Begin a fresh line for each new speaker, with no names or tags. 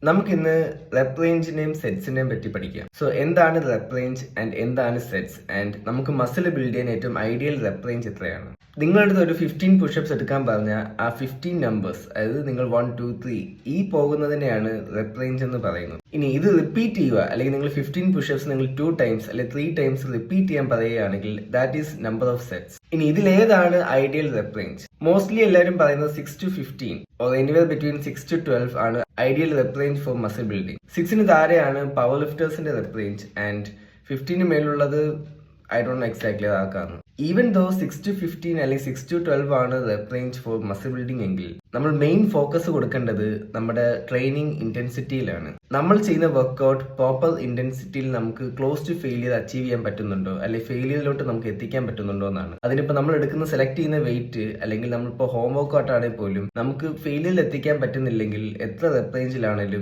നമുക്കിന്ന് റെപ്പ് റേഞ്ചിനെയും സെറ്റ്സിനെയും പറ്റി പഠിക്കാം. സോ എന്താണ് റെപ്പ് റേഞ്ച് ആൻഡ് എന്താണ് സെറ്റ്സ് ആൻഡ് നമുക്ക് മസിൽ ബിൽഡ് ചെയ്യാൻ ഏറ്റവും ഐഡിയൽ റെപ്പ് റേഞ്ച് എത്രയാണ്? നിങ്ങളുടെ അടുത്ത് ഒരു 15 പുഷപ്സ് എടുക്കാൻ പറഞ്ഞാൽ ആ 15 നമ്പേഴ്സ്, അതായത് നിങ്ങൾ 1 2 3 ഈ പോകുന്നതിനെയാണ് റെപ്പ് റേഞ്ച് എന്ന് പറയുന്നത്. ഇനി ഇത് റിപ്പീറ്റ് ചെയ്യുക, അല്ലെങ്കിൽ നിങ്ങൾ 15 പുഷപ്സ് നിങ്ങൾ 2 ടൈംസ് അല്ലെങ്കിൽ 3 ടൈംസ് റിപ്പീറ്റ് ചെയ്യാൻ പറയുകയാണെങ്കിൽ that is number of sets. ഇനി ഇതിലേതാണ് ഐഡിയൽ റെപ്പ് റേഞ്ച്? മോസ്റ്റ്ലി എല്ലാവരും പറയുന്നത് 6 to 15 or anywhere between 6 to 12 ആണ് ideal rep range for muscle building. 6ന് താഴെയാണ് പവർ ലിഫ്റ്റേഴ്സിന്റെ റെപ്പ് റേഞ്ച് ആൻഡ് 15ന് മേലുള്ളത് ഐ ഡോണ്ട് നോ എക്സാക്ട്ലി അതാക്കാണ്. ഈവൻ ദോ 6 to 15 അല്ലെങ്കിൽ 6 to 12 ആണ് rep range for muscle building എങ്കിൽ നമ്മൾ മെയിൻ ഫോക്കസ് കൊടുക്കേണ്ടത് നമ്മുടെ ട്രെയിനിങ് ഇന്റൻസിറ്റിയിലാണ്. നമ്മൾ ചെയ്യുന്ന വർക്ക്ഔട്ട് പ്രോപ്പർ ഇന്റൻസിറ്റിയിൽ നമുക്ക് ക്ലോസ് ടു ഫെയിലിയർ അച്ചീവ് ചെയ്യാൻ പറ്റുന്നുണ്ടോ, അല്ലെങ്കിൽ ഫെയിലിയറിലോട്ട് നമുക്ക് എത്തിക്കാൻ പറ്റുന്നുണ്ടോ എന്നാണ്. അതിനിപ്പോൾ നമ്മൾ എടുക്കുന്ന സെലക്ട് ചെയ്യുന്ന വെയിറ്റ് അല്ലെങ്കിൽ നമ്മളിപ്പോൾ ഹോം വർക്ക്ഔട്ട് ആണെങ്കിൽ പോലും നമുക്ക് ഫെയിലിയറിൽ എത്തിക്കാൻ പറ്റുന്നില്ലെങ്കിൽ എത്ര റെപ്പ് റേഞ്ചിലാണെങ്കിലും